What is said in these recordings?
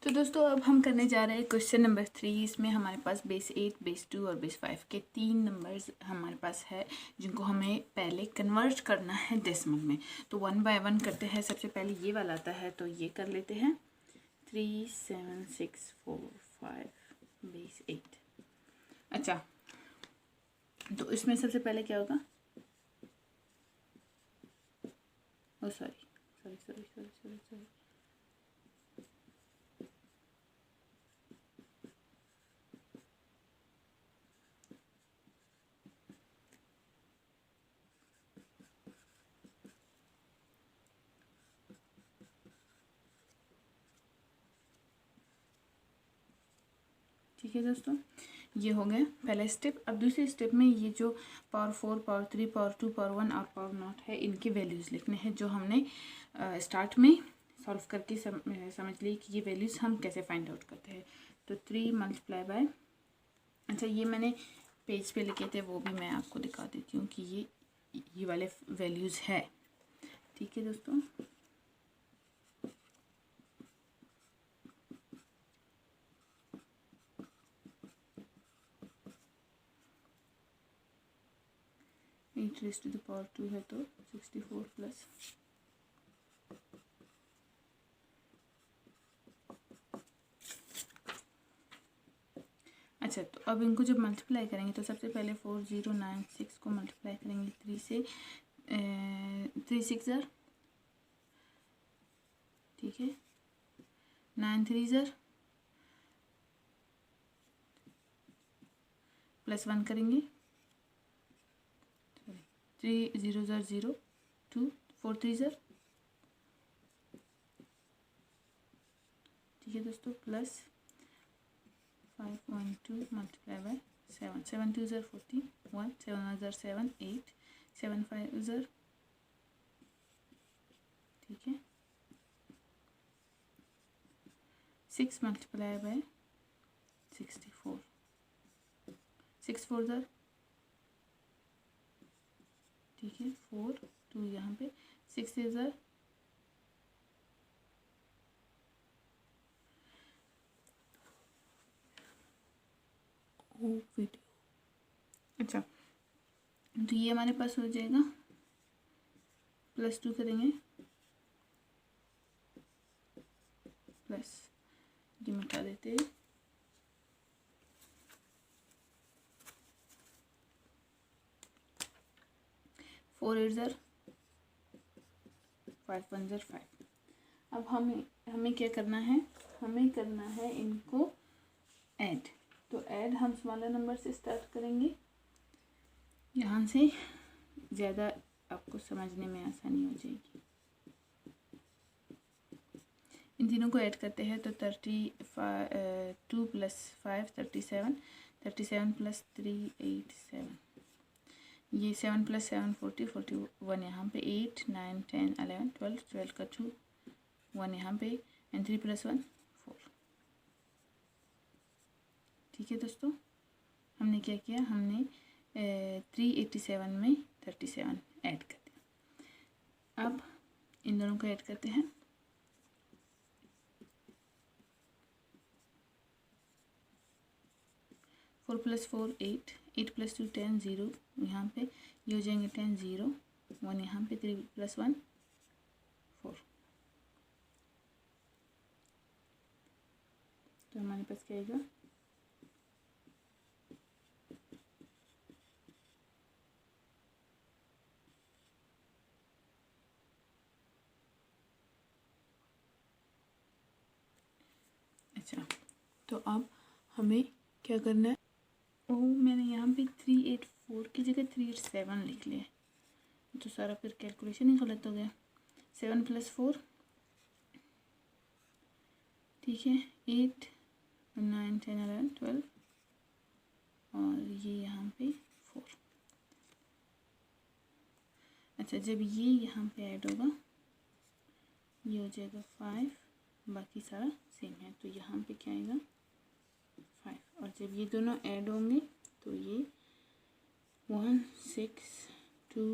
तो दोस्तों अब हम करने जा रहे हैं क्वेश्चन नंबर 3। इसमें हमारे पास बेस 8, बेस 2 और बेस 5 के 3 नंबर्स हमारे पास है, जिनको हमें पहले कन्वर्ट करना है डेसिमल में। तो 1 बाय 1 करते हैं। सबसे पहले ये वाला आता है, तो ये कर लेते हैं 3 7 6 4 5 बेस 8। अच्छा, तो इसमें सबसे पहले क्या होगा? Oh sorry sorry sorry sorry sorry sorry ठीक है दोस्तों, ये हो गया पहला स्टेप। अब दूसरे स्टेप में ये जो पावर 4, पावर 3, पावर 2, पावर 1 और पावर नॉट है, इनके वैल्यूज़ लिखने हैं, जो हमने स्टार्ट में सॉल्व करके समझ ली कि ये वैल्यूज़ हम कैसे फाइंड आउट करते हैं। तो 3 मल्टीप्लाई बाय, अच्छा ये मैंने पेज पे लिखे थे, वो भी मैं आपको दिखा देती हूँ कि ये वाले वैल्यूज़ है। ठीक है दोस्तों, eight raise to the power 2 है तो 64 प्लस, अच्छा तो अब इनको जब मल्टीप्लाई करेंगे तो सबसे पहले 4096 को मल्टीप्लाई करेंगे 3 से, 3 6 ज़र, ठीक है, 9 3 ज़र, प्लस 1 करेंगे, 3 0 ज़र 0 2 4 3 ज़र, ठीक है दोस्तों, प्लस 5 1 2 मल्टीप्लाई बाय 7 7 2 ज़र 14 1 7 1 ज़र 7 8 7 5 ज़र, ठीक है, 6 मल्टीप्लाई बाय 64 6 4 ज़र, ठीक है, 4 2 यहाँ पे 6 ज़र, वीडियो, अच्छा तो ये हमारे पास हो जाएगा, प्लस 2 करेंगे, प्लस ये मिटा देते हैं, 4 8 ज़र 5 1 ज़र 5। अब हमें क्या करना है? हमें करना है इनको ऐड। तो ऐड हम स्मॉलर नंबर से स्टार्ट करेंगे, यहाँ से ज़्यादा आपको समझने में आसानी हो जाएगी। इन तीनों को ऐड करते हैं तो 2 प्लस 5 37, 37 प्लस 3 87, ये 7 प्लस 7 40 41, यहाँ पे 8 9 10 11 12 12 का 2 1 यहाँ पे, एंड 3 प्लस 1 4। ठीक है दोस्तों, हमने क्या किया? हमने 387 में 37 ऐड कर दिया। अब इन दोनों को ऐड करते हैं, 4 प्लस 4 8, 8 प्लस 2 10 0, यहाँ पे ये हो जाएंगे 10 0 1, यहाँ पे 3 प्लस 1 4। तो हमारे पास क्या आएगा? अच्छा, तो अब हमें क्या करना है? ओह, मैंने यहाँ पे 384 की जगह 387 लिख लिया, तो सारा फिर कैलकुलेशन ही गलत हो गया। 7 प्लस 4, ठीक है, 8 9 10 11 12, और ये यहाँ पे 4। अच्छा, जब ये यहाँ पे ऐड होगा ये हो जाएगा 5, बाकी सारा सेम है, तो यहाँ पे क्या आएगा? 5। और जब ये दोनों ऐड होंगे तो ये 1 6 2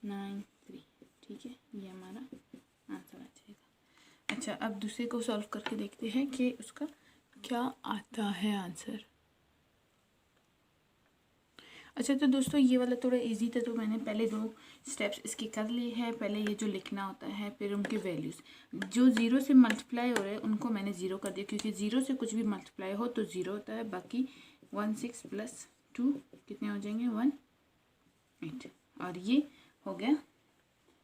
9 3, ठीक है, ये हमारा आंसर आ जाएगा। अच्छा, अब दूसरे को सॉल्व करके देखते हैं कि उसका क्या आता है आंसर। अच्छा, तो दोस्तों ये वाला थोड़ा इजी था, तो मैंने पहले 2 स्टेप्स इसके कर लिए हैं। पहले ये जो लिखना होता है, फिर उनके वैल्यूज़ जो 0 से मल्टीप्लाई हो रहे हैं उनको मैंने 0 कर दिया, क्योंकि 0 से कुछ भी मल्टीप्लाई हो तो 0 होता है। बाकी 16 + 2 कितने हो जाएंगे, 18। और ये हो गया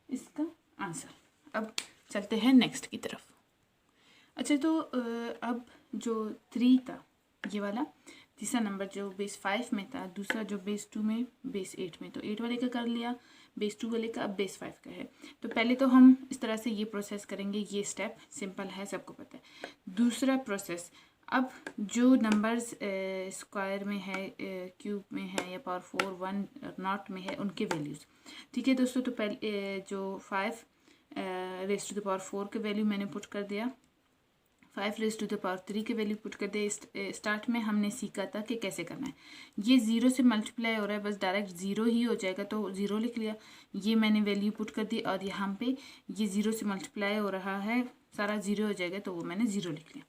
इसका आंसर। अब चलते हैं नेक्स्ट की तरफ। अच्छा, तो अब जो 3 था, ये वाला तीसरा नंबर जो बेस 5 में था, दूसरा जो बेस 2 में, बेस 8 में, तो 8 वाले का कर लिया, बेस 2 वाले का अब बेस 5 का है। तो पहले तो हम इस तरह से ये प्रोसेस करेंगे, ये स्टेप सिंपल है, सबको पता है। दूसरा प्रोसेस, अब जो नंबर्स स्क्वायर में है, क्यूब में है, या पावर 4, 1 नॉट में है, उनके वैल्यूज़। ठीक है दोस्तों, तो पहले जो 5 रेज़ टू द पावर 4 के वैल्यू मैंने पुट कर दिया, 5 रेज़ टू द पावर 3 के वैल्यू पुट कर दे। स्टार्ट में हमने सीखा था कि कैसे करना है। ये 0 से मल्टीप्लाई हो रहा है, बस डायरेक्ट 0 ही हो जाएगा, तो 0 लिख लिया। ये मैंने वैल्यू पुट कर दी, और यहाँ पे ये 0 से मल्टीप्लाई हो रहा है, सारा 0 हो जाएगा, तो वो मैंने 0 लिख लिया।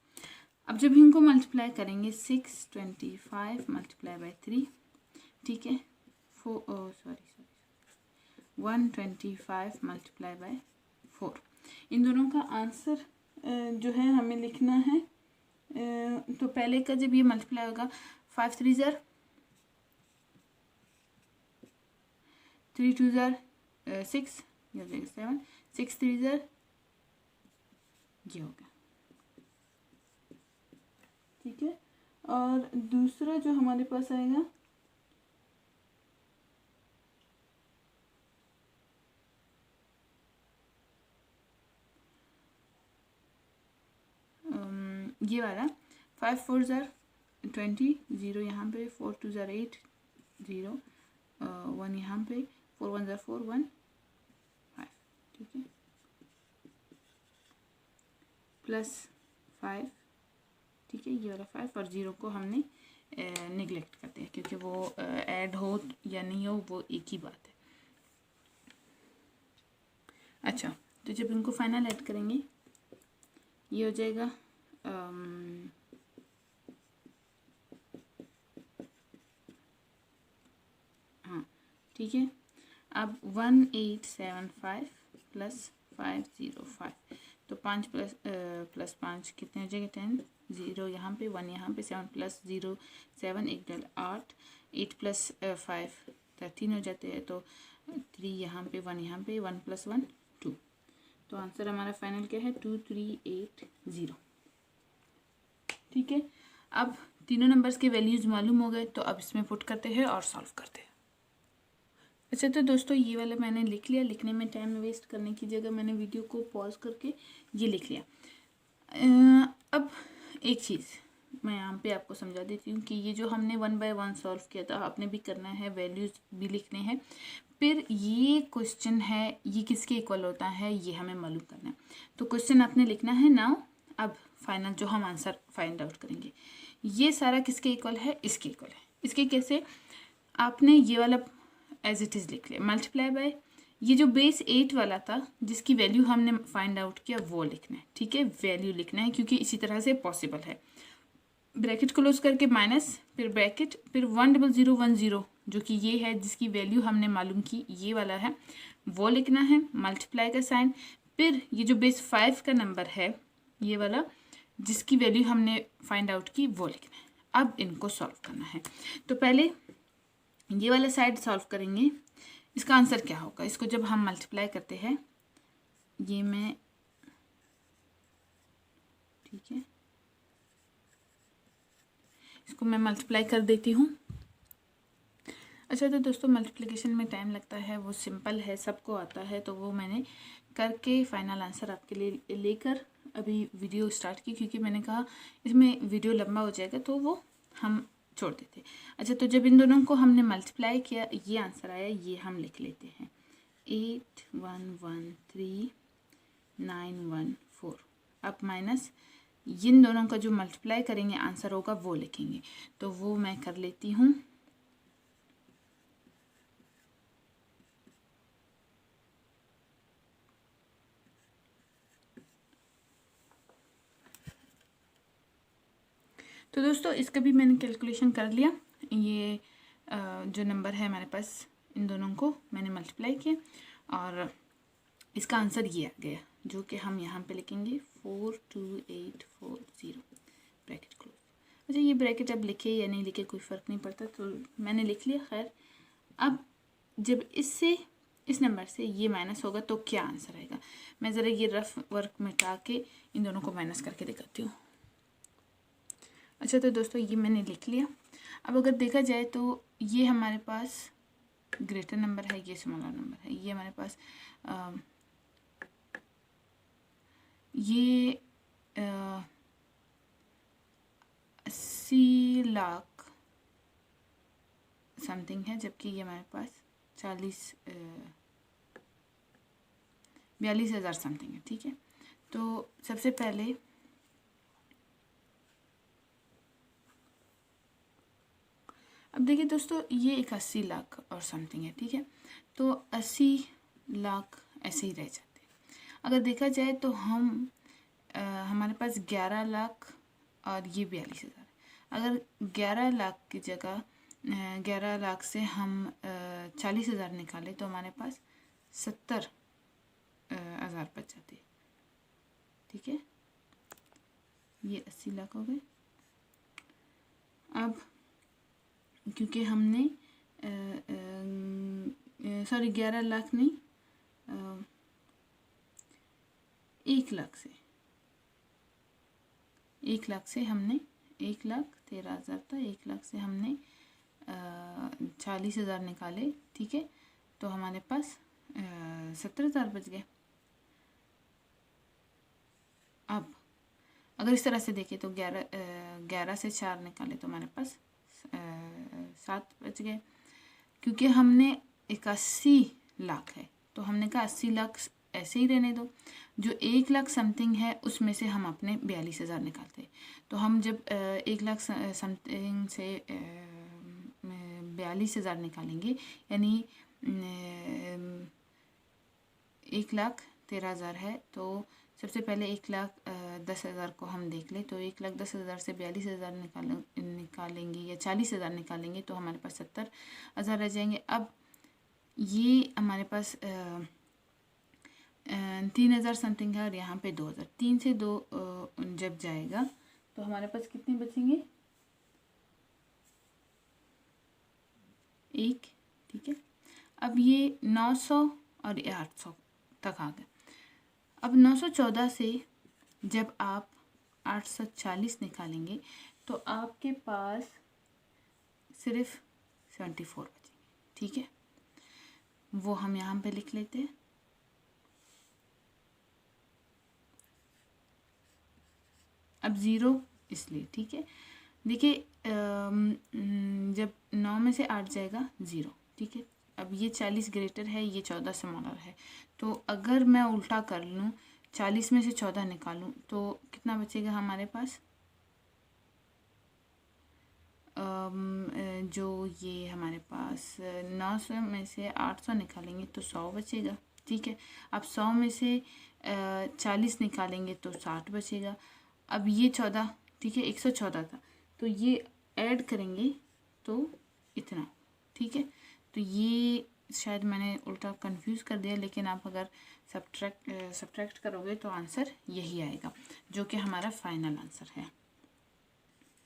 अब जब इनको मल्टीप्लाई करेंगे, 625 मल्टीप्लाई बाई 3, ठीक है, 125 मल्टीप्लाई बाई 4। इन दोनों का आंसर जो है हमें लिखना है। तो पहले का जब ये मल्टीप्लाई होगा, 5 3 ज़र 3 2 ज़र 6, ये हो जाएगा 7, 6 3 ज़र, ये हो गया। ठीक है, और दूसरा जो हमारे पास आएगा, ये वाला 5 4 ज़र 20, 0 यहाँ पे, 4 2 ज़र 8, 0, 1 यहाँ पे, 4 1 ज़र 4, 1 5, ठीक है, +5, ठीक है, ये वाला 5, और 0 को हमने निगलेक्ट कर दिया, क्योंकि वो ऐड हो या नहीं हो वो एक ही बात है। अच्छा, तो जब इनको फाइनल ऐड करेंगे, ये हो जाएगा हाँ, ठीक है। अब 1875 + 505, तो 5 + 5 कितने हो जाएंगे, 10, 0 यहाँ पे, 1 यहाँ पे, 7 + 0 7, 1 डल 8, 8 + 5 13 हो जाते हैं, तो 3 यहाँ पे, 1 यहाँ पे, 1 + 1 2। तो आंसर हमारा फाइनल क्या है, 2380। ठीक है, अब तीनों नंबर्स के वैल्यूज़ मालूम हो गए, तो अब इसमें पुट करते हैं और सॉल्व करते हैं। अच्छा, तो दोस्तों ये वाला मैंने लिख लिया। लिखने में टाइम वेस्ट करने की जगह मैंने वीडियो को पॉज करके ये लिख लिया। अब एक चीज़ मैं यहाँ पे आपको समझा देती हूँ कि ये जो हमने 1 बाय 1 सॉल्व किया था, आपने भी करना है, वैल्यूज़ भी लिखने हैं। फिर ये क्वेश्चन है, ये किसके इक्वल होता है, ये हमें मालूम करना है। तो क्वेश्चन आपने लिखना है नाउ। अब फाइनल जो हम आंसर फाइंड आउट करेंगे, ये सारा किसके इक्वल है, इसके इक्वल है। इसके कैसे, आपने ये वाला एज इट इज़ लिख लिया, मल्टीप्लाई बाय ये जो बेस 8 वाला था जिसकी वैल्यू हमने फाइंड आउट किया, वो लिखना है। ठीक है, वैल्यू लिखना है, क्योंकि इसी तरह से पॉसिबल है। ब्रैकेट क्लोज करके माइनस, फिर ब्रैकेट, फिर 10010 जो कि ये है जिसकी वैल्यू हमने मालूम की, ये वाला है, वो लिखना है, मल्टीप्लाई का साइन। फिर ये जो बेस 5 का नंबर है, ये वाला जिसकी वैल्यू हमने फाइंड आउट की, वो लिखना है। अब इनको सॉल्व करना है। तो पहले ये वाला साइड सॉल्व करेंगे। इसका आंसर क्या होगा, इसको जब हम मल्टीप्लाई करते हैं, ये मैं, ठीक है, इसको मैं मल्टीप्लाई कर देती हूँ। अच्छा, तो दोस्तों मल्टीप्लिकेशन में टाइम लगता है, वो सिंपल है, सबको आता है, तो वो मैंने करके फाइनल आंसर आपके लिए लेकर अभी वीडियो स्टार्ट की, क्योंकि मैंने कहा इसमें वीडियो लंबा हो जाएगा, तो वो हम छोड़ देते। अच्छा, तो जब इन दोनों को हमने मल्टीप्लाई किया, ये आंसर आया, ये हम लिख लेते हैं 8113,914। अब माइनस इन दोनों का जो मल्टीप्लाई करेंगे आंसर होगा, वो लिखेंगे। तो वो मैं कर लेती हूँ। तो दोस्तों इसका भी मैंने कैलकुलेशन कर लिया। ये जो नंबर है हमारे पास, इन दोनों को मैंने मल्टीप्लाई किया और इसका आंसर ये आ गया, जो कि हम यहाँ पे लिखेंगे 42840 ब्रैकेट क्लोज। अच्छा, ये ब्रैकेट अब लिखे या नहीं लिखे कोई फ़र्क नहीं पड़ता, तो मैंने लिख लिया। खैर, अब जब इससे इस नंबर से ये माइनस होगा तो क्या आंसर आएगा, मैं ज़रा ये रफ वर्क मिटा के इन दोनों को माइनस करके दिखाती हूँ। अच्छा, तो दोस्तों ये मैंने लिख लिया। अब अगर देखा जाए तो ये हमारे पास ग्रेटर नंबर है, ये स्मॉलर नंबर है। ये हमारे पास ये 80 लाख समथिंग है, जबकि ये हमारे पास 42,000 समथिंग है। ठीक है, तो सबसे पहले अब देखिए दोस्तों, ये 81 लाख और समथिंग है। ठीक है, तो 80 लाख ऐसे ही रह जाते हैं। अगर देखा जाए तो हमारे पास 11 लाख और ये 42,000। अगर 11 लाख की जगह 11 लाख से हम 40,000 निकालें तो हमारे पास 70,000 बच जाते हैं। ठीक है, ये 80 लाख हो गए। अब क्योंकि हमने 11 लाख नहीं, 1 लाख से हमने 1,13,000 था, 1 लाख से हमने 40,000 निकाले। ठीक है, तो हमारे पास 70,000 बच गए। अब अगर इस तरह से देखें तो 11 से 4 निकाले तो हमारे पास 7 बच गए। क्योंकि हमने 81 लाख है तो हमने कहा 80 लाख ऐसे ही रहने दो, जो 1 लाख समथिंग है उसमें से हम अपने 42,000 निकालते हैं। तो हम जब 1 लाख समथिंग से 42,000 निकालेंगे, यानी 1,13,000 है, तो सबसे पहले 1,10,000 को हम देख लें। तो 1,10,000 से 42,000 निकालेंगे या 40,000 निकालेंगे तो हमारे पास 70,000 रह जाएंगे। अब ये हमारे पास 3,000 समथिंग है और यहाँ पे 2,000। 3 से 2 जब जाएगा तो हमारे पास कितने बचेंगे? 1। ठीक है, अब ये 900 और 800 तक आ गए। अब 914 से जब आप 840 निकालेंगे तो आपके पास सिर्फ 74 बचेंगे। ठीक है, वो हम यहाँ पे लिख लेते हैं। अब 0 इसलिए। ठीक है, देखिए जब 9 में से 8 जाएगा 0। ठीक है, अब ये 40 ग्रेटर है, ये 14 स्मॉलर है। तो अगर मैं उल्टा कर लूँ, 40 में से 14 निकालूँ तो कितना बचेगा हमारे पास? जो ये हमारे पास 900 में से 800 निकालेंगे तो 100 बचेगा। ठीक है, अब 100 में से 40 निकालेंगे तो 60 बचेगा। अब ये 14, ठीक है, 114 था, तो ये ऐड करेंगे तो इतना। ठीक है, तो ये शायद मैंने उल्टा कंफ्यूज कर दिया, लेकिन आप अगर सब्ट्रैक्ट करोगे तो आंसर यही आएगा, जो कि हमारा फाइनल आंसर है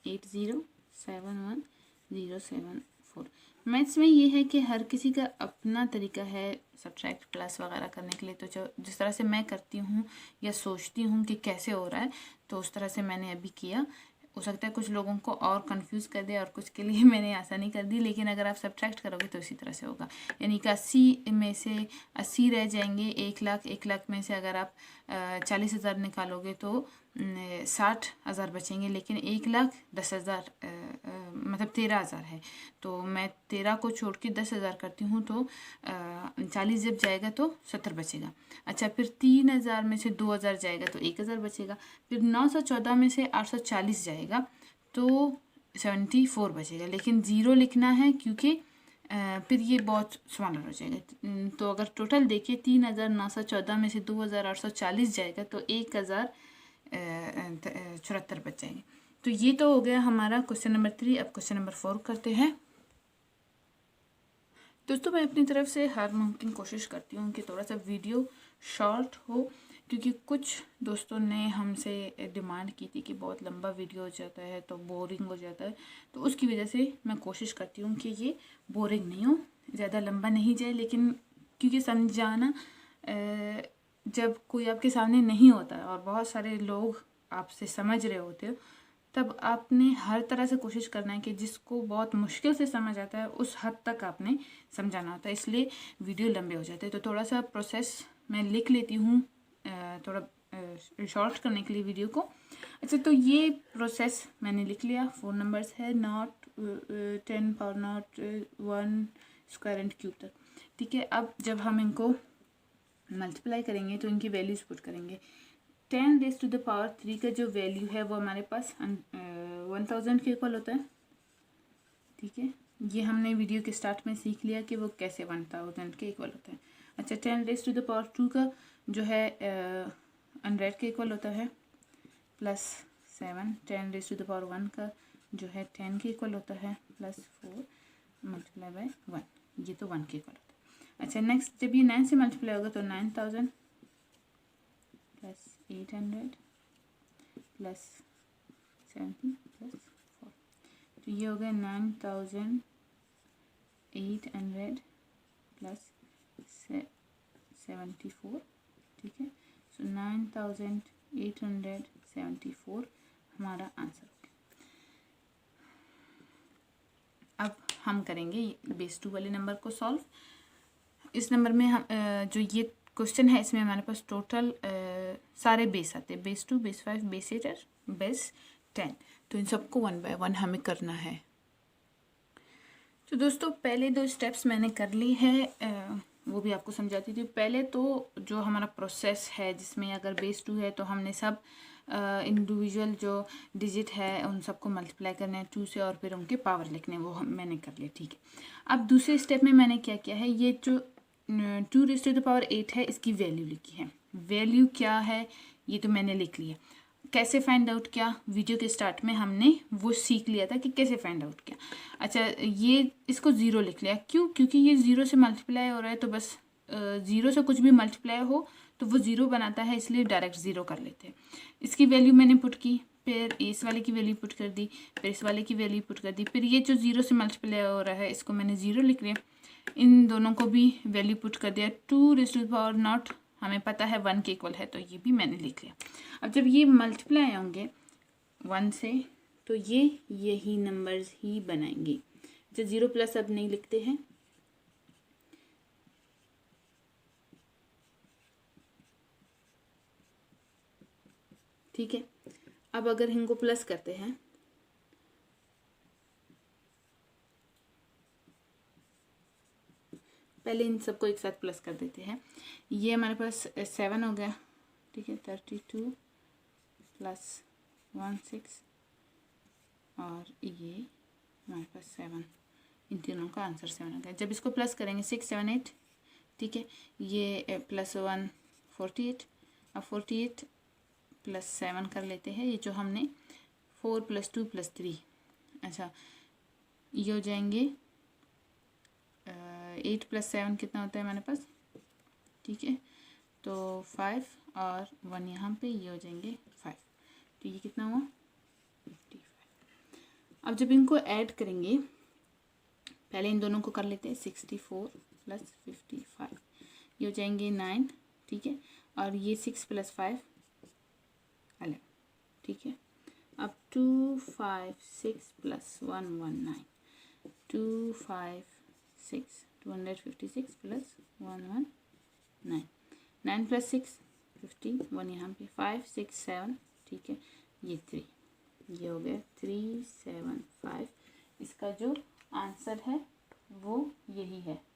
8071074। मैथ्स में ये है कि हर किसी का अपना तरीका है सब्ट्रैक्ट प्लस वगैरह करने के लिए। तो जिस तरह से मैं करती हूँ या सोचती हूँ कि कैसे हो रहा है, तो उस तरह से मैंने अभी किया। हो सकता है कुछ लोगों को और कंफ्यूज कर दे और कुछ के लिए मैंने आसानी कर दी, लेकिन अगर आप सब्ट्रैक्ट करोगे तो इसी तरह से होगा। यानी कि 80 में से 80 रह जाएंगे। 1 लाख में से अगर आप 40,000 निकालोगे तो 60,000 बचेंगे, लेकिन 1,10,000 मतलब 13,000 है, तो मैं 13 को छोड़ के 10,000 करती हूँ तो 40 जब जाएगा तो 70 बचेगा। अच्छा, फिर 3,000 में से 2,000 जाएगा तो 1,000 बचेगा। फिर 914 में से 840 जाएगा तो 74 बचेगा, लेकिन 0 लिखना है क्योंकि फिर ये बहुत स्मॉलर हो जाएगा। तो अगर टोटल देखिए 3,914 में से 2,840 जाएगा तो 1,074 बच जाएंगे। तो ये तो हो गया हमारा क्वेश्चन नंबर 3। अब क्वेश्चन नंबर 4 करते हैं। दोस्तों मैं अपनी तरफ से हर मुमकिन कोशिश करती हूँ कि थोड़ा सा वीडियो शॉर्ट हो, क्योंकि कुछ दोस्तों ने हमसे डिमांड की थी कि बहुत लंबा वीडियो हो जाता है तो बोरिंग हो जाता है, तो उसकी वजह से मैं कोशिश करती हूँ कि ये बोरिंग नहीं हो, ज़्यादा लंबा नहीं जाए। लेकिन क्योंकि समझाना जब कोई आपके सामने नहीं होता और बहुत सारे लोग आपसे समझ रहे होते हो, तब आपने हर तरह से कोशिश करना है कि जिसको बहुत मुश्किल से समझ आता है उस हद तक आपने समझाना होता है, इसलिए वीडियो लंबे हो जाते हैं। तो थोड़ा सा प्रोसेस मैं लिख लेती हूँ थोड़ा शॉर्ट करने के लिए वीडियो को। अच्छा, तो ये प्रोसेस मैंने लिख लिया। 4 नंबर्स है, not 10 power not 1 square and cube तक, ठीक है। अब जब हम इनको मल्टीप्लाई करेंगे तो इनकी वैल्यूज पुट करेंगे। 10 रेज़ टू द पावर 3 का जो वैल्यू है वो हमारे पास 1000 के इक्वल होता है, ठीक है। ये हमने वीडियो के स्टार्ट में सीख लिया कि वो कैसे 1000 के इक्वल होता है। अच्छा, 10 रेज़ टू द पावर 2 का जो है 100 के इक्वल होता है, plus 7। 10 raise to the power 1 का जो है 10 के इक्वल होता है, प्लस 4 मल्टीप्लाई बाय 1, ये तो 1 के इक्वल होता है। अच्छा, नेक्स्ट जब ये 9 से मल्टीप्लाई होगा तो 9000 प्लस 800 प्लस 70 प्लस 4, तो ये हो गया 9800 प्लस 74, ठीक है। सो 9874 हमारा आंसर हो गया। अब हम करेंगे बेस 2 वाले नंबर को सॉल्व। इस नंबर में हम जो ये क्वेश्चन है इसमें हमारे पास टोटल सारे बेस आते हैं, बेस 2, बेस 5, बेस 8 और बेस 10। तो इन सबको 1 बाय 1 हमें करना है। तो दोस्तों पहले 2 स्टेप्स मैंने कर ली है, वो भी आपको समझाती थी। पहले तो जो हमारा प्रोसेस है जिसमें अगर बेस 2 है तो हमने सब इंडिविजुअल जो डिजिट है उन सबको मल्टीप्लाई करना है 2 से और फिर उनके पावर लिखने, वो मैंने कर लिया, ठीक है। अब दूसरे स्टेप में मैंने क्या किया है, ये जो 2 रेज़ टू द पावर 8 है इसकी वैल्यू लिखी है। वैल्यू क्या है ये तो मैंने लिख लिया। कैसे फाइंड आउट किया, वीडियो के स्टार्ट में हमने वो सीख लिया था कि कैसे फाइंड आउट किया। अच्छा, ये इसको 0 लिख लिया, क्यों? क्योंकि ये 0 से मल्टीप्लाई हो रहा है, तो बस 0 से कुछ भी मल्टीप्लाई हो तो वो 0 बनाता है, इसलिए डायरेक्ट 0 कर लेते हैं। इसकी वैल्यू मैंने पुट की, फिर इस वाले की वैल्यू पुट कर दी, फिर इस वाले की वैल्यू पुट कर दी, फिर ये जो 0 से मल्टीप्लाई हो रहा है इसको मैंने 0 लिख लिया, इन दोनों को भी वैल्यू पुट कर दिया। 2 raise to the power not हमें पता है 1 के इक्वल है, तो ये भी मैंने लिख लिया। अब जब ये मल्टीप्लाई होंगे 1 से तो ये यही नंबर्स ही बनाएंगे। जो 0 प्लस अब नहीं लिखते हैं, ठीक है। अब अगर इनको प्लस करते हैं, पहले इन सबको एक साथ प्लस कर देते हैं। ये हमारे पास 7 हो गया, ठीक है। 32 प्लस 16 और ये हमारे पास 7, इन तीनों का आंसर 7 आ गया। जब इसको प्लस करेंगे 6 7 8, ठीक है। ये प्लस 1 48, अब 48 प्लस 7 कर लेते हैं। ये जो हमने 4 प्लस 2 प्लस 3, अच्छा ये हो जाएंगे 8 प्लस 7 कितना होता है हमारे पास, ठीक है। तो 5 और 1 यहाँ पे, ये हो जाएंगे 5, तो ये कितना हुआ 55। अब जब इनको ऐड करेंगे, पहले इन दोनों को कर लेते हैं। 64 प्लस 55, ये हो जाएंगे 9, ठीक है। और ये 6 प्लस 5 11, ठीक है। अब 2 5 6 प्लस 1 1 9, 2 5 6 256 प्लस 1 1 9, 9 प्लस 6 15, 1 यहाँ पे 5 6 7, ठीक है। ये 3, ये हो गया 375। इसका जो आंसर है वो यही है।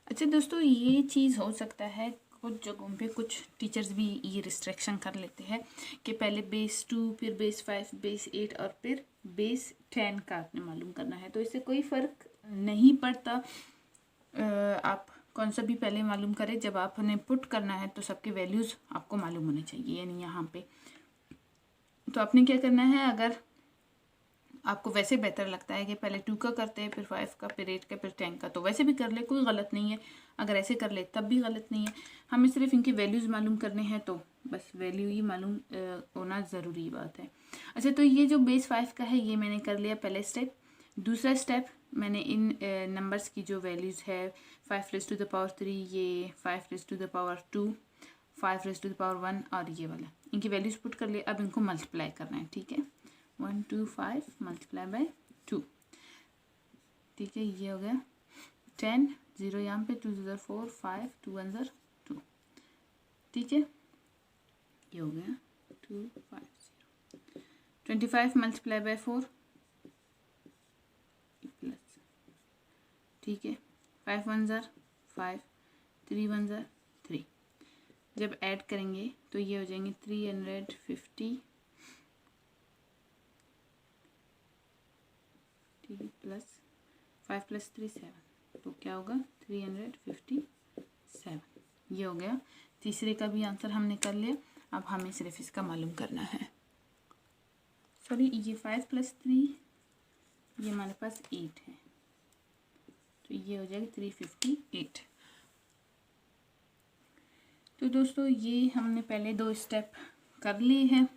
अच्छा दोस्तों, ये चीज़ हो सकता है कुछ जगहों पे कुछ टीचर्स भी ये रिस्ट्रिक्शन कर लेते हैं कि पहले बेस 2, फिर बेस 5, बेस 8 और फिर बेस 10 का आपने मालूम करना है। तो इससे कोई फ़र्क नहीं पड़ता, आप कौन सा भी पहले मालूम करें, जब आपने पुट करना है तो सबके वैल्यूज़ आपको मालूम होने चाहिए। यानी यहाँ पे तो आपने क्या करना है, अगर आपको वैसे बेहतर लगता है कि पहले 2 का करते हैं, फिर 5 का, फिर 8 का, फिर 10 का, तो वैसे भी कर ले, कोई गलत नहीं है। अगर ऐसे कर ले तब भी गलत नहीं है। हमें सिर्फ इनके वैल्यूज़ मालूम करने हैं, तो बस वैल्यू ही मालूम होना ज़रूरी बात है। अच्छा, तो ये जो बेस 5 का है ये मैंने कर लिया पहले स्टेप। दूसरा स्टेप, मैंने इन नंबर्स की जो वैल्यूज़ है 5 रेज़ टू द पावर 3, ये 5 raise to the power 2, 5 raise to the power 1 और ये वाला, इनकी वैल्यूज़ पुट कर लिए। अब इनको मल्टीप्लाई करना है, ठीक है। 1 2 5 मल्टीप्लाई बाय 2, ठीक है। ये हो गया 10, 0 यहाँ पे, 2 ज़र 4, 5, 2 1 ज़र 2, ठीक है। ये हो गया 2 5 0। 25 मल्टीप्लाई बाय 4 प्लस, ठीक है। 5 1 ज़र 5, 3 1 ज़र 3। जब ऐड करेंगे तो ये हो जाएंगे 350, ठीक है, प्लस 5 प्लस 3 7, तो क्या होगा 357। ये हो गया। तीसरे का भी आंसर हमने कर लिया। अब हमें सिर्फ इसका मालूम करना है। सॉरी, ये 5 प्लस 3, ये हमारे पास 8 है, तो ये हो जाएगा 358। तो दोस्तों ये हमने पहले 2 स्टेप कर लिए हैं।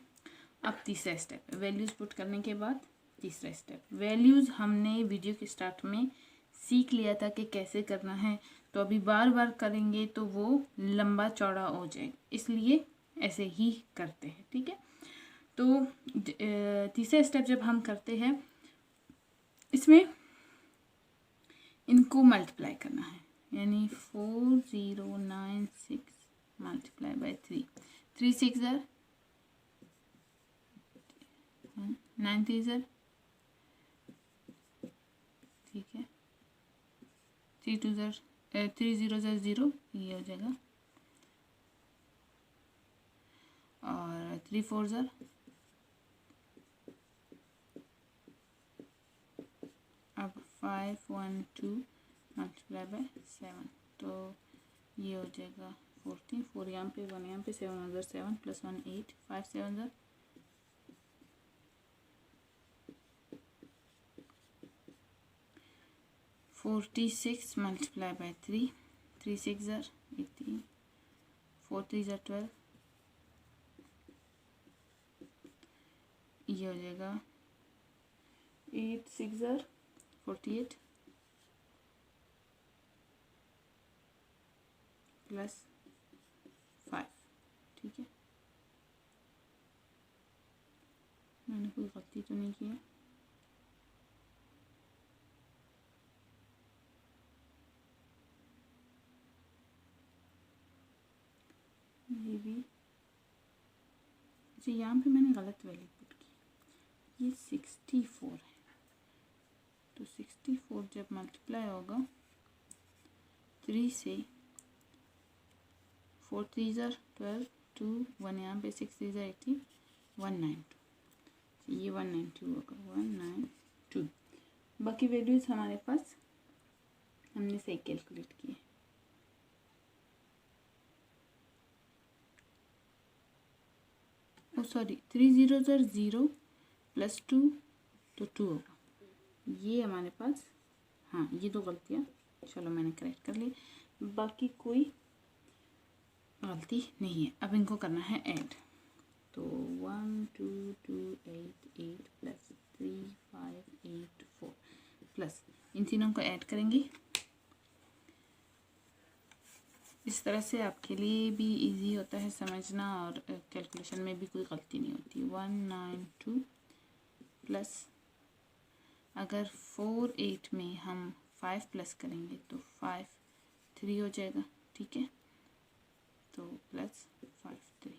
अब तीसरा स्टेप, वैल्यूज़ पुट करने के बाद तीसरा स्टेप। वैल्यूज़ हमने वीडियो के स्टार्ट में सीख लिया था कि कैसे करना है, तो अभी बार बार करेंगे तो वो लंबा चौड़ा हो जाएगा, इसलिए ऐसे ही करते हैं, ठीक है। तो तीसरा स्टेप जब हम करते हैं, इसमें इनको मल्टीप्लाई करना है। यानी 4096 मल्टीप्लाई बाय 3, 3 6 ज़र 9 3 ज़र, ठीक है। 3 2 ज़र 3 0 ज़र 0, ये हो जाएगा। और 3 4 ज़र, अब 5 1 2 मल्टीप्लाई बाय 7, तो ये हो जाएगा 14, 4 यहाँ पे, 1 यहाँ पे, 7 1 ज़र 7 प्लस 1 8, 5 7 ज़र 46 मल्टीप्लाई बाय 3, 3 6 ज़र 18, 4 3 ज़र 12, ये हो जाएगा 8 6 ज़र 48 प्लस 5, ठीक है। मैंने कोई गलती तो नहीं की है। ये भी, अच्छा यहाँ पे मैंने गलत वैल्यू पुट की, ये 64 है, तो 64 जब मल्टीप्लाई होगा 3 से, 4 3 ज़र 12, 2 1 यहाँ पे, 6 3 ज़र 18, 192, ये 192 होगा, 192। बाकी वैल्यूज़ हमारे पास हमने सही कैलकुलेट किए। ओ सॉरी, 3 0 ज़र 0 प्लस 2, तो 2 होगा। ये हमारे पास, हाँ ये 2 गलतियाँ, चलो मैंने करेक्ट कर ली, बाकी कोई गलती नहीं है। अब इनको करना है ऐड, तो 1 2 2 8 8 प्लस 3 5 8 4 प्लस, इन तीनों को ऐड करेंगे। इस तरह से आपके लिए भी इजी होता है समझना, और कैलकुलेशन में भी कोई गलती नहीं होती। 192 प्लस, अगर 4 8 में हम 5 प्लस करेंगे तो 5 3 हो जाएगा, ठीक है। तो plus 5 3,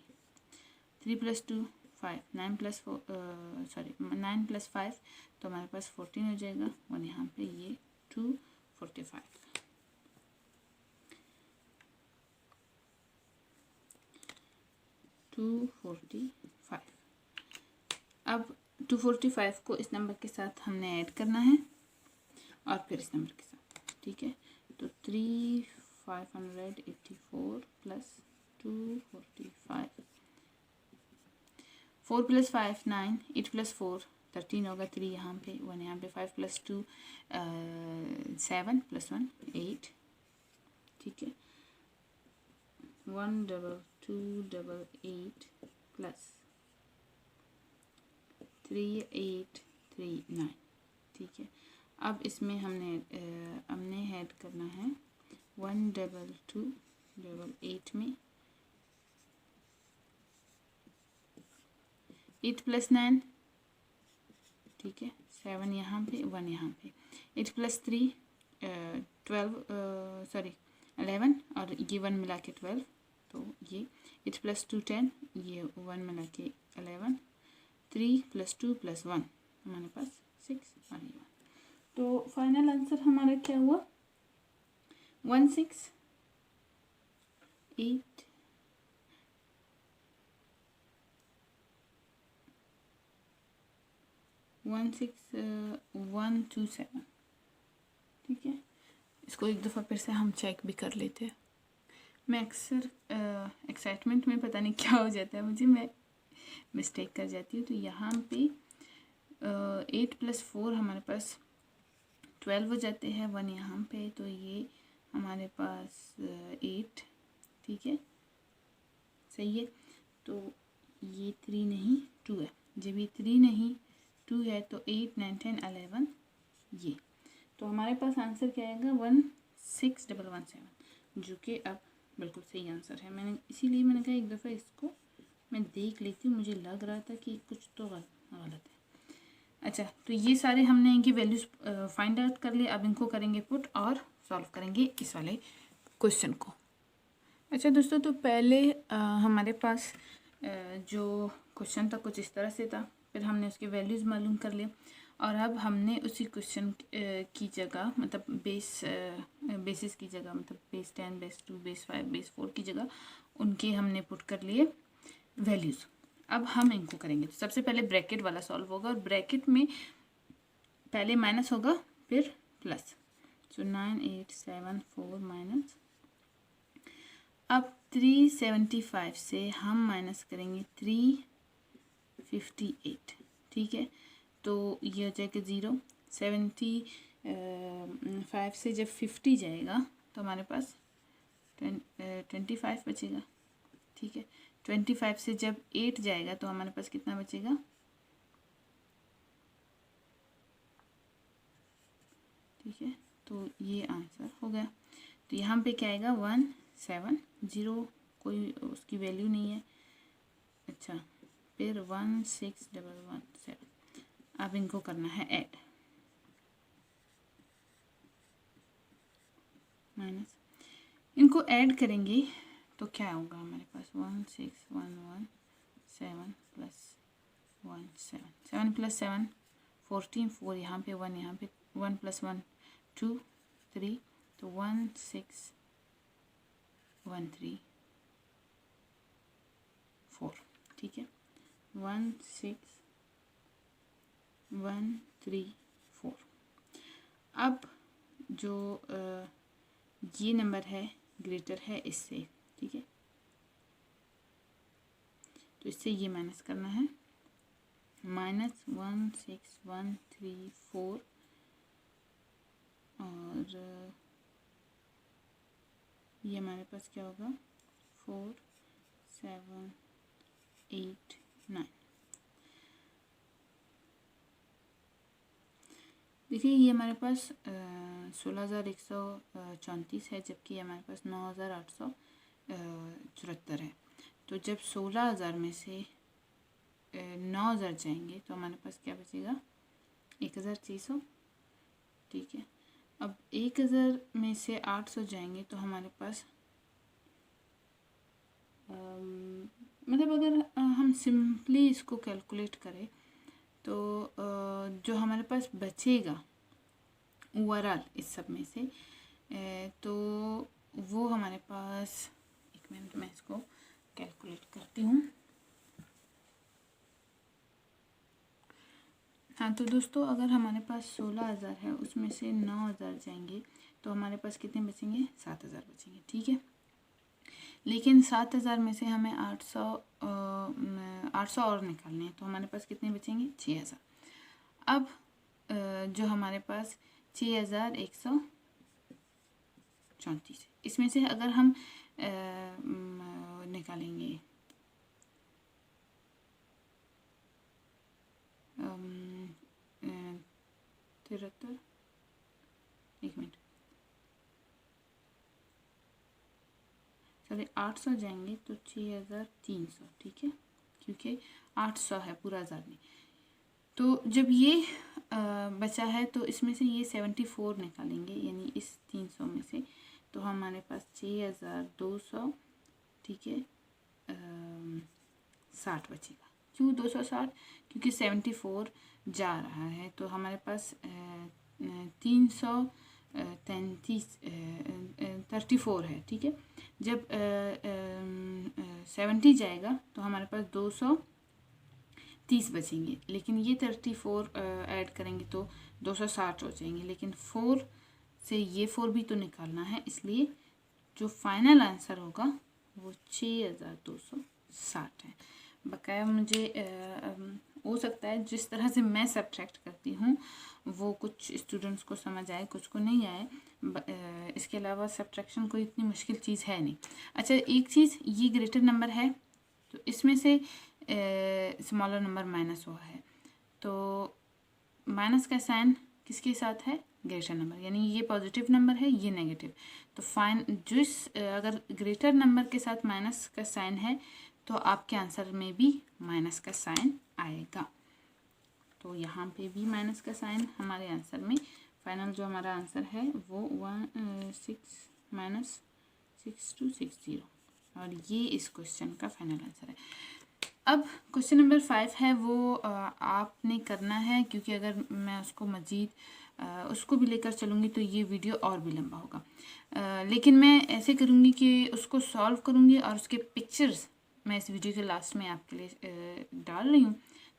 3 plus 2 5, 9 plus 4 sorry 9 plus 5, तो हमारे पास 14 हो जाएगा, और यहाँ पे ये 245। अब 245 को इस नंबर के साथ हमने ऐड करना है, और फिर इस नंबर के साथ, ठीक है। तो 3 584 प्लस 245, 4 प्लस 5 9, 8 प्लस 4 13 होगा, 3 यहाँ पे 1 यहाँ पे, 5 प्लस 2 7 प्लस 1 8, ठीक है। 12288 प्लस 3839, ठीक है। अब इसमें हमने ऐड करना है 12288 में 8 प्लस 9, ठीक है, 7 यहाँ पे 1 यहाँ पे, 8 प्लस 3 11 और ये 1 मिला के 12, तो ये 8 प्लस 2 10, ये 1 मिला के 11, 3 प्लस 2 प्लस 1 हमारे पास 6 और ये 1। तो फाइनल आंसर हमारा क्या हुआ 168 16127, ठीक है। इसको एक दफ़ा फिर से हम चेक भी कर लेते हैं। मैं अक्सर एक्साइटमेंट में पता नहीं क्या हो जाता है मुझे, मैं मिस्टेक कर जाती हूँ। तो यहाँ पे 8 प्लस 4 हमारे पास 12 हो जाते हैं, 1 यहाँ पे, तो ये हमारे पास 8, ठीक है, सही है। तो ये 3 नहीं 2 है, जब ये 3 नहीं 2 है तो 8 9 10 11 ये, तो हमारे पास आंसर क्या आएगा 16117, जो कि अब बिल्कुल सही आंसर है। इसीलिए मैंने कहा एक दफ़ा इसको मैं देख लेती हूँ, मुझे लग रहा था कि कुछ तो गलत है। अच्छा, तो ये सारे हमने इनकी वैल्यूज़ फाइंड आउट कर लिए। अब इनको करेंगे पुट और सॉल्व करेंगे इस वाले क्वेश्चन को। अच्छा दोस्तों, तो पहले हमारे पास जो क्वेश्चन था कुछ इस तरह से था, फिर हमने उसके वैल्यूज़ मालूम कर लिए, और अब हमने उसी क्वेश्चन की जगह मतलब बेसिस की जगह, मतलब बेस 10 बेस 2 बेस 5 बेस 4 की जगह उनके हमने पुट कर लिए वैल्यूज़। अब हम इनको करेंगे। तो सबसे पहले ब्रैकेट वाला सॉल्व होगा, और ब्रैकेट में पहले माइनस होगा फिर प्लस, सो 9874 माइनस। अब 375 से हम माइनस करेंगे 358, ठीक है, तो ये हो जाएगा 0। 75 से जब 50 जाएगा तो हमारे पास 25 बचेगा, ठीक है। 25 से जब 8 जाएगा तो हमारे पास कितना बचेगा, ठीक है। तो ये आंसर हो गया। तो यहाँ पे क्या आएगा 170, कोई उसकी वैल्यू नहीं है। अच्छा, फिर 16117। अब इनको करना है ऐड, माइनस, इनको ऐड करेंगे तो क्या होगा हमारे पास 16117 प्लस 7 प्लस 7 14, 4 यहाँ पे 1 यहाँ पे, 1 प्लस 1 2 3, तो 16134, ठीक है, 16134। अब जो ये नंबर है ग्रेटर है इससे, ठीक है, तो इससे ये माइनस करना है, -16134 और ये हमारे पास क्या होगा 4789। देखिए ये हमारे पास 16,134 है, जबकि हमारे पास 9,874 है। तो जब 16,000 में से 9,000 जाएंगे तो हमारे पास क्या बचेगा 1,600, ठीक है। अब 1,000 में से 800 जाएंगे तो हमारे पास मतलब अगर हम सिंपली इसको कैलकुलेट करें तो जो हमारे पास बचेगा ओवरऑल इस सब में से तो वो हमारे पास, एक मिनट मैं इसको कैलकुलेट करती हूँ। हाँ, तो दोस्तों अगर हमारे पास 16,000 है उसमें से 9,000 जाएंगे तो हमारे पास कितने बचेंगे, 7000 बचेंगे, ठीक है। लेकिन 7000 में से हमें 800 और निकालने हैं, तो हमारे पास कितने बचेंगे, 6000। अब जो हमारे पास 6134 है, इसमें से अगर हम निकालेंगे 73, एक मिनट, सॉरी 800 जाएंगे तो 6300, ठीक है, क्योंकि 800 है पूरा 1000 नहीं। तो जब ये बचा है तो इसमें से ये 74 निकालेंगे, यानी इस 300 में से, तो हमारे पास 6200, ठीक है, 60 बचेगा। क्यों 260, क्योंकि 74 जा रहा है, तो हमारे पास 334 है, ठीक है। जब 70 जाएगा तो हमारे पास 230 बचेंगे, लेकिन ये 34 ऐड करेंगे तो 260 हो जाएंगे, लेकिन 4 से ये 4 भी तो निकालना है, इसलिए जो फाइनल आंसर होगा वो 6260 है। बकाया मुझे हो सकता है जिस तरह से मैं सब्ट्रैक्ट करती हूँ वो कुछ स्टूडेंट्स को समझ आए, कुछ को नहीं आए। इसके अलावा सब्ट्रैक्शन कोई इतनी मुश्किल चीज़ है नहीं। अच्छा, एक चीज़, ये ग्रेटर नंबर है तो इसमें से स्मॉलर नंबर माइनस हुआ है, तो माइनस का साइन किसके साथ है, ग्रेटर नंबर, यानी ये पॉजिटिव नंबर है, ये नेगेटिव। तो अगर ग्रेटर नंबर के साथ माइनस का साइन है तो आपके आंसर में भी माइनस का साइन आएगा। तो यहाँ पे भी माइनस का साइन हमारे आंसर में, फाइनल जो हमारा आंसर है वो 6260, और ये इस क्वेश्चन का फाइनल आंसर है। अब क्वेश्चन नंबर 5 है, वो आपने करना है, क्योंकि अगर मैं उसको मज़ीद उसको भी लेकर चलूँगी तो ये वीडियो और भी लंबा होगा। लेकिन मैं ऐसे करूँगी कि उसको सॉल्व करूँगी और उसके पिक्चर्स मैं इस वीडियो के लास्ट में आपके लिए डाल रही हूँ,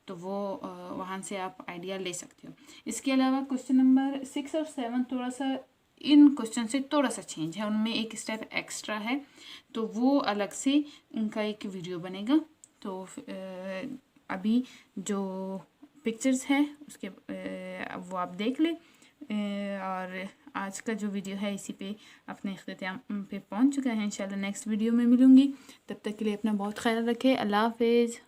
तो वो वहाँ से आप आइडिया ले सकते हो। इसके अलावा क्वेश्चन नंबर 6 और 7 थोड़ा सा इन क्वेश्चन से थोड़ा सा चेंज है, उनमें एक स्टेप एक्स्ट्रा है, तो वो अलग से उनका एक वीडियो बनेगा। तो अभी जो पिक्चर्स है उसके वो आप देख लें, और आज का जो वीडियो है इसी पे अपने इख्तिताम पे पहुंच चुका है। इंशाल्लाह नेक्स्ट वीडियो में मिलूँगी, तब तक के लिए अपना बहुत ख्याल रखें। अल्लाह हाफिज़।